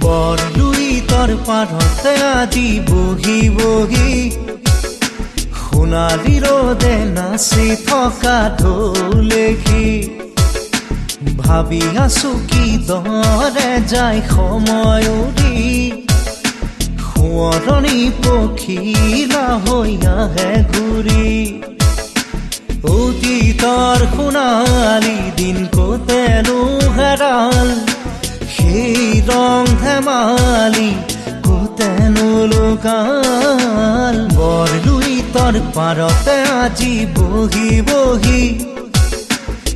বৰলুইতৰ পাৰতে আজি বহি বহি সোণালী ৰ'দে নাচি থকা ঢোলেখি ভাবি আছো কি দৰে যায় সময় উৰি সোঁৱৰণি পখিলা হৈ আহে ঘূৰি অতীতৰ সোণালী দিন ক'তেনো হেৰাল সেই ৰং ধেমালি ক'তেনো লুকাল বৰলুইতৰ পাৰতে আজি বহি বহি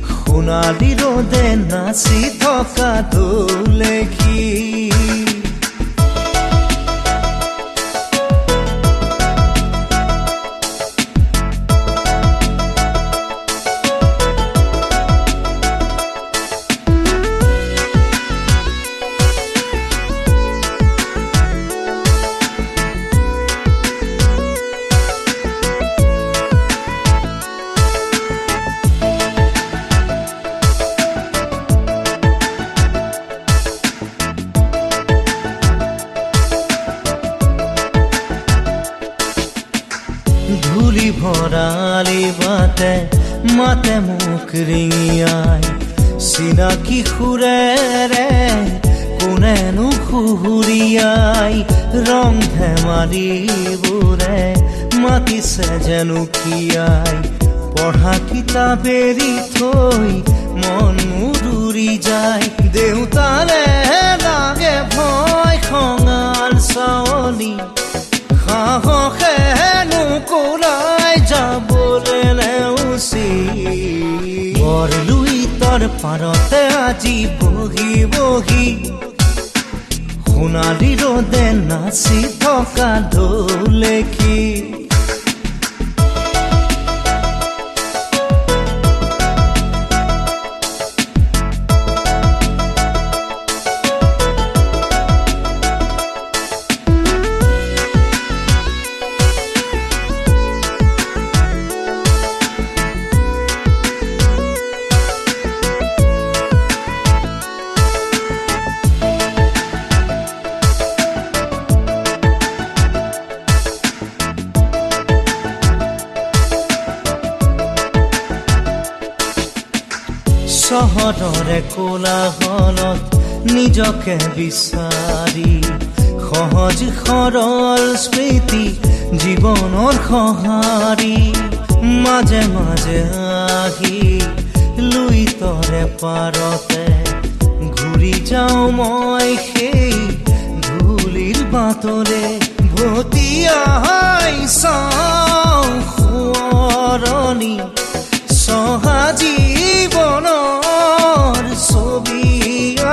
সোণালী ৰ'দে নাচি থকা ঢোলেখি ধূলি ভৰালি বাটে মাতে মোক ৰিঙিয়াই চিনাকি সুৰেৰে কোনেনো সুহুৰিয়াই ৰং ধেমালিবোৰে মাতিছে জেনুকিয়াই পঢ়া কিতাপ এৰি থৈ মন মোৰ উৰি যায় দেউতাৰে লাগে ভয় খঙাল চাৱনি সাহসেনো কোলাই যাবলে নেওচি বৰলুইতৰ পাৰতে আজি বহি বহি সোণালী ৰ'দে নাচি থকা ঢোলেখি চহৰৰে কোলাহলত নিজকে বিচাৰি সহজ সৰল স্মৃতি জীৱনৰ সঁহাৰি মাজে মাজে আহি লুইতৰে পাৰতে ঘূৰি যাওঁ মই সেই ধূলিৰ বাটৰে ভটিয়াই চাওঁ সোঁৱৰণি চহা জীৱনৰ ছবি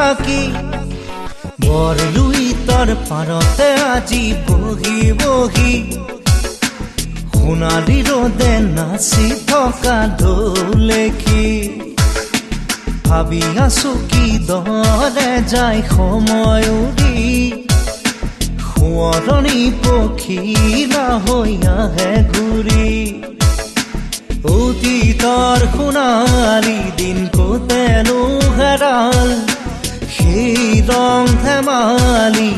আঁকি বৰলুইতৰ পাৰতে আজি বহি বহি সোণালী ৰ'দে নাচি থকা ঢোলেখি ভাবি আছো কি দৰে যায় সময় উৰি সোঁৱৰণি পখিলা হৈ আহে ঘূৰি অতীতৰ সোণালী দিন ক'তেনো হেৰাল সেই ৰং ধেমালি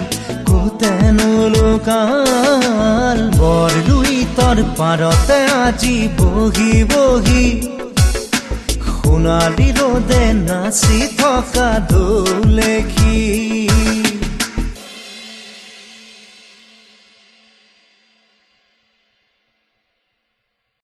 ক'তেনো লুকাল বৰলুইতৰ পাৰতে আজি বহি বহি সোণালী ৰ'দে নাচি থকা ঢোলেখি